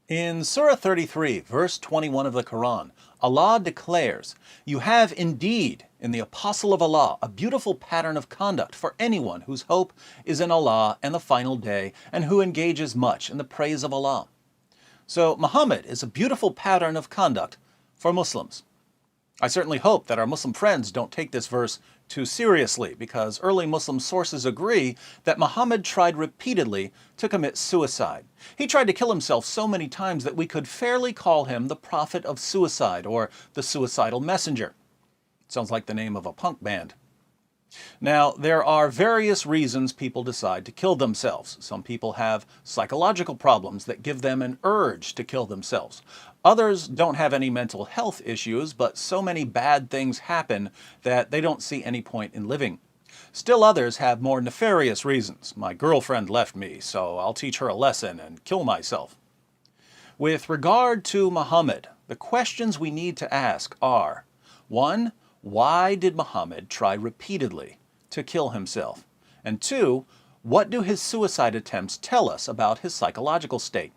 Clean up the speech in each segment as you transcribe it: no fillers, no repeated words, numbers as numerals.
In Surah 33, verse 21 of the Quran, Allah declares, "You have indeed in the Apostle of Allah a beautiful pattern of conduct for anyone whose hope is in Allah and the final day and who engages much in the praise of Allah." So Muhammad is a beautiful pattern of conduct for Muslims. I certainly hope that our Muslim friends don't take this verse too seriously, because early Muslim sources agree that Muhammad tried repeatedly to commit suicide. He tried to kill himself so many times that we could fairly call him the prophet of suicide, or the suicidal messenger. Sounds like the name of a punk band. Now, there are various reasons people decide to kill themselves. Some people have psychological problems that give them an urge to kill themselves. Others don't have any mental health issues, but so many bad things happen that they don't see any point in living. Still others have more nefarious reasons. My girlfriend left me, so I'll teach her a lesson and kill myself. With regard to Muhammad, the questions we need to ask are: 1. Why did Muhammad try repeatedly to kill himself? And 2. What do his suicide attempts tell us about his psychological state?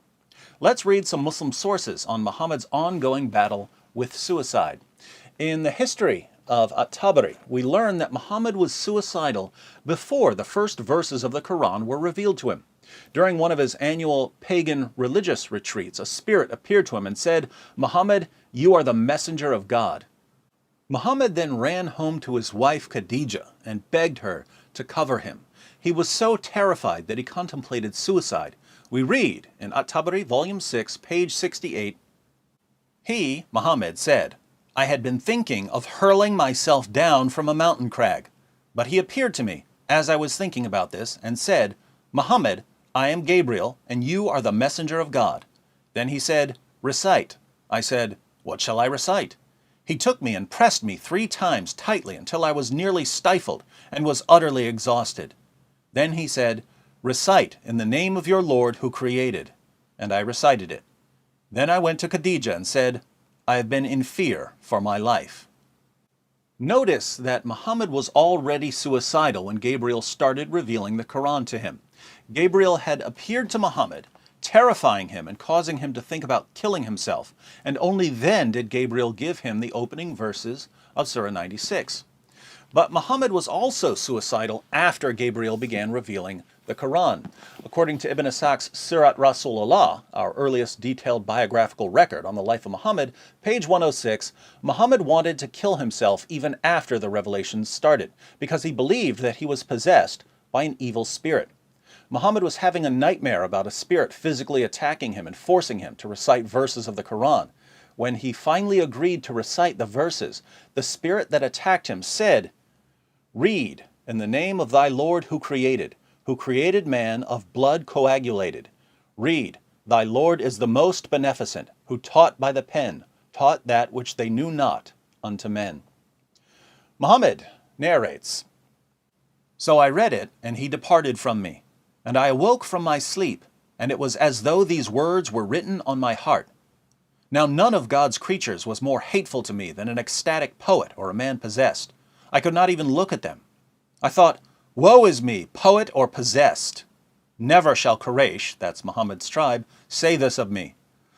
Let's read some Muslim sources on Muhammad's ongoing battle with suicide. In the history of At-Tabari, we learn that Muhammad was suicidal before the first verses of the Quran were revealed to him. During one of his annual pagan religious retreats, a spirit appeared to him and said, "Muhammad, you are the messenger of God." Muhammad then ran home to his wife Khadijah and begged her to cover him. He was so terrified that he contemplated suicide. We read in At-Tabari, volume 6, page 68, "He, Muhammad, said, 'I had been thinking of hurling myself down from a mountain crag. But he appeared to me, as I was thinking about this, and said, Muhammad, I am Gabriel, and you are the messenger of God. Then he said, Recite. I said, What shall I recite? He took me and pressed me 3 times tightly until I was nearly stifled and was utterly exhausted. Then he said, Recite in the name of your Lord who created. And I recited it. Then I went to Khadijah and said, I have been in fear for my life." Notice that Muhammad was already suicidal when Gabriel started revealing the Quran to him. Gabriel had appeared to Muhammad, terrifying him and causing him to think about killing himself, and only then did Gabriel give him the opening verses of Surah 96. But Muhammad was also suicidal after Gabriel began revealing the Quran. According to Ibn Ishaq's Sirat Rasulullah, our earliest detailed biographical record on the life of Muhammad, page 106, Muhammad wanted to kill himself even after the revelations started, because he believed that he was possessed by an evil spirit. Muhammad was having a nightmare about a spirit physically attacking him and forcing him to recite verses of the Quran. When he finally agreed to recite the verses, the spirit that attacked him said, "Read in the name of thy Lord who created man of blood coagulated. Read, thy Lord is the most beneficent, who taught by the pen, taught that which they knew not unto men." Muhammad narrates, "So I read it, and he departed from me. And I awoke from my sleep, and it was as though these words were written on my heart. Now none of God's creatures was more hateful to me than an ecstatic poet or a man possessed. I could not even look at them. I thought, woe is me, poet or possessed. Never shall Quraysh," that's Muhammad's tribe, "say this of me.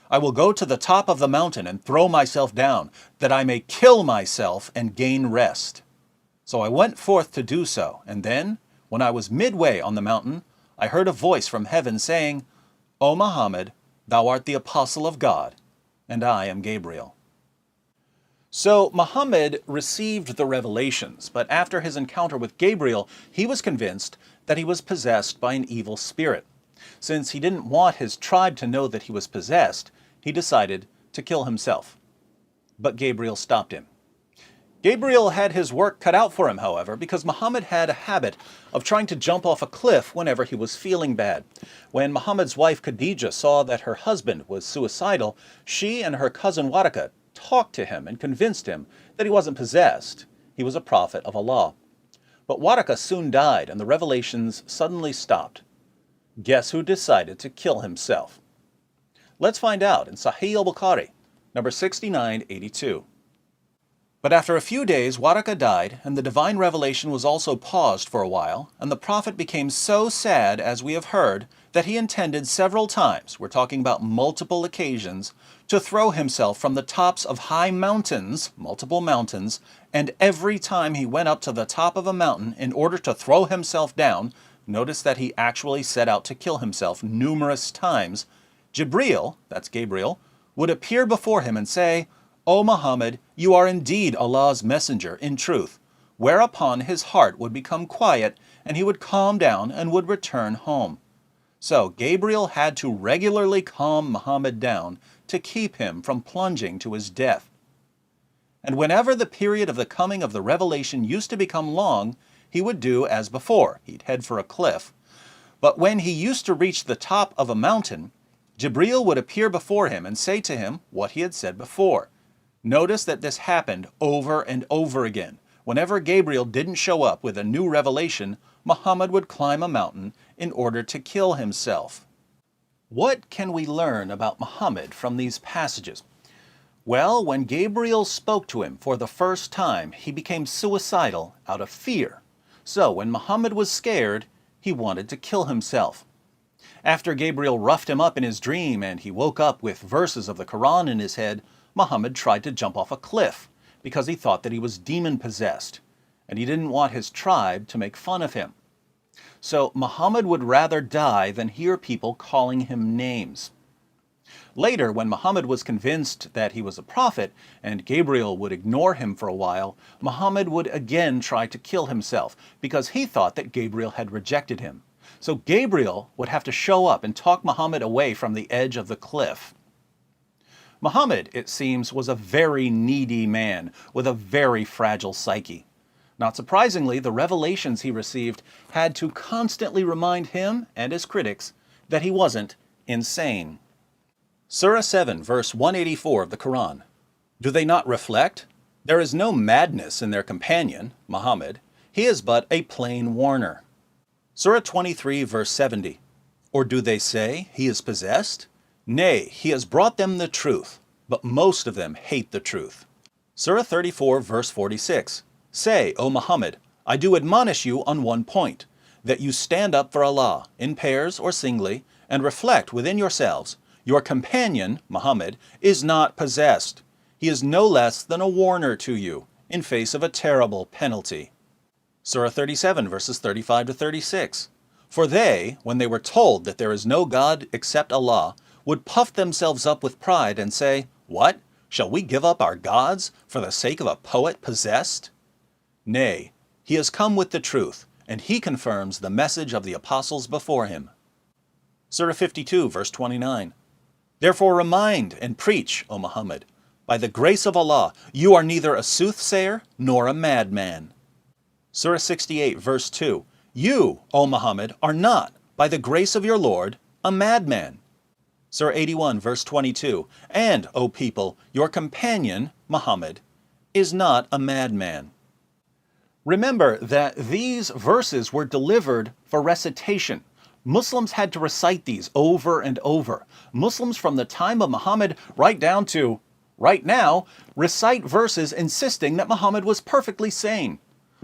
I will go to the top of the mountain and throw myself down, that I may kill myself and gain rest. So I went forth to do so, and then, when I was midway on the mountain, I heard a voice from heaven saying, O Muhammad, thou art the apostle of God, and I am Gabriel." So Muhammad received the revelations, but after his encounter with Gabriel, he was convinced that he was possessed by an evil spirit. Since he didn't want his tribe to know that he was possessed, he decided to kill himself. But Gabriel stopped him. Gabriel had his work cut out for him, however, because Muhammad had a habit of trying to jump off a cliff whenever he was feeling bad. When Muhammad's wife Khadijah saw that her husband was suicidal, she and her cousin Waraka talked to him and convinced him that he wasn't possessed. He was a prophet of Allah. But Waraka soon died, and the revelations suddenly stopped. Guess who decided to kill himself? Let's find out in Sahih al-Bukhari, number 6982. But after a few days, Waraka died, and the divine revelation was also paused for a while, and the prophet became so sad, as we have heard, that he intended several times, we're talking about multiple occasions, to throw himself from the tops of high mountains, multiple mountains, and every time he went up to the top of a mountain in order to throw himself down, notice that he actually set out to kill himself numerous times, Jibreel, that's Gabriel, would appear before him and say, "O Muhammad, you are indeed Allah's messenger in truth," whereupon his heart would become quiet and he would calm down and would return home. So Gabriel had to regularly calm Muhammad down to keep him from plunging to his death. And whenever the period of the coming of the revelation used to become long, he would do as before. He'd head for a cliff. But when he used to reach the top of a mountain, Jibreel would appear before him and say to him what he had said before. Notice that this happened over and over again. Whenever Gabriel didn't show up with a new revelation, Muhammad would climb a mountain in order to kill himself. What can we learn about Muhammad from these passages? Well, when Gabriel spoke to him for the first time, he became suicidal out of fear. So when Muhammad was scared, he wanted to kill himself. After Gabriel roughed him up in his dream and he woke up with verses of the Quran in his head, Muhammad tried to jump off a cliff because he thought that he was demon-possessed, and he didn't want his tribe to make fun of him. So Muhammad would rather die than hear people calling him names. Later, when Muhammad was convinced that he was a prophet and Gabriel would ignore him for a while, Muhammad would again try to kill himself because he thought that Gabriel had rejected him. So Gabriel would have to show up and talk Muhammad away from the edge of the cliff. Muhammad, it seems, was a very needy man with a very fragile psyche. Not surprisingly, the revelations he received had to constantly remind him and his critics that he wasn't insane. Surah 7, verse 184 of the Quran. Do they not reflect? There is no madness in their companion, Muhammad. He is but a plain warner. Surah 23, verse 70. Or do they say he is possessed? Nay, he has brought them the truth, but most of them hate the truth. Surah 34, verse 46. Say, O Muhammad, I do admonish you on one point, that you stand up for Allah, in pairs or singly, and reflect within yourselves. Your companion, Muhammad, is not possessed. He is no less than a warner to you, in face of a terrible penalty. Surah 37, verses 35 to 36. For they, when they were told that there is no God except Allah, would puff themselves up with pride and say, What? Shall we give up our gods for the sake of a poet possessed? Nay, he has come with the truth, and he confirms the message of the apostles before him. Surah 52, verse 29. Therefore remind and preach, O Muhammad, by the grace of Allah, you are neither a soothsayer nor a madman. Surah 68, verse 2. You, O Muhammad, are not, by the grace of your Lord, a madman. Surah 81, verse 22. And, O people, your companion, Muhammad, is not a madman. Remember that these verses were delivered for recitation. Muslims had to recite these over and over. Muslims from the time of Muhammad right down to right now recite verses insisting that Muhammad was perfectly sane.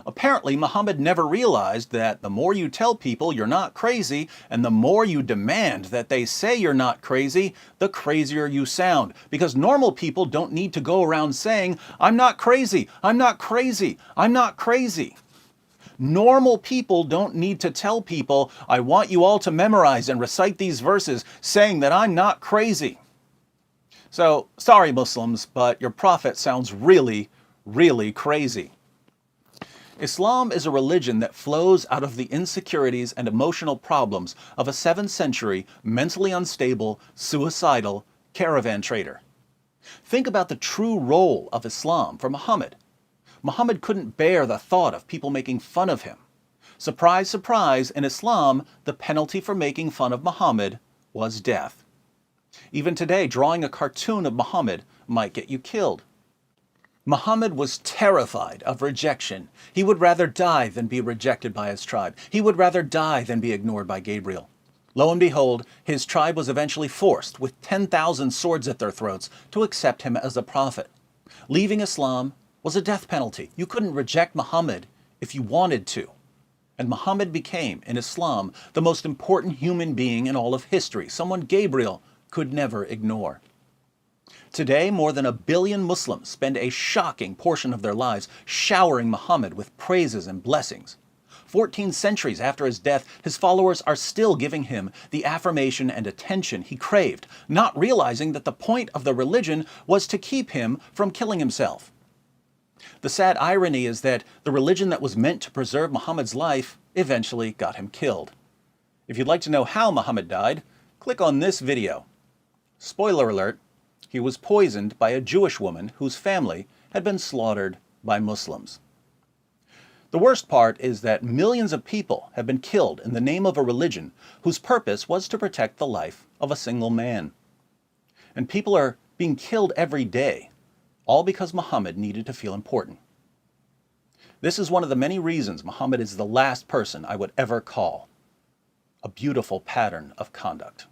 Apparently, Muhammad never realized that the more you tell people you're not crazy and the more you demand that they say you're not crazy, the crazier you sound. Because normal people don't need to go around saying, I'm not crazy, I'm not crazy, I'm not crazy. Normal people don't need to tell people, I want you all to memorize and recite these verses saying that I'm not crazy. So, sorry Muslims, but your prophet sounds really, really crazy. Islam is a religion that flows out of the insecurities and emotional problems of a 7th century, mentally unstable, suicidal caravan trader. Think about the true role of Islam for Muhammad. Muhammad couldn't bear the thought of people making fun of him. Surprise, surprise, in Islam, the penalty for making fun of Muhammad was death. Even today, drawing a cartoon of Muhammad might get you killed. Muhammad was terrified of rejection. He would rather die than be rejected by his tribe. He would rather die than be ignored by Gabriel. Lo and behold, his tribe was eventually forced, with 10,000 swords at their throats, to accept him as a prophet. Leaving Islam was a death penalty. You couldn't reject Muhammad if you wanted to. And Muhammad became, in Islam, the most important human being in all of history, someone Gabriel could never ignore. Today, more than 1 billion Muslims spend a shocking portion of their lives showering Muhammad with praises and blessings. 14 centuries after his death, his followers are still giving him the affirmation and attention he craved, not realizing that the point of the religion was to keep him from killing himself. The sad irony is that the religion that was meant to preserve Muhammad's life eventually got him killed. If you'd like to know how Muhammad died, click on this video. Spoiler alert, he was poisoned by a Jewish woman whose family had been slaughtered by Muslims. The worst part is that millions of people have been killed in the name of a religion whose purpose was to protect the life of a single man. And people are being killed every day, all because Muhammad needed to feel important. This is one of the many reasons Muhammad is the last person I would ever call a beautiful pattern of conduct.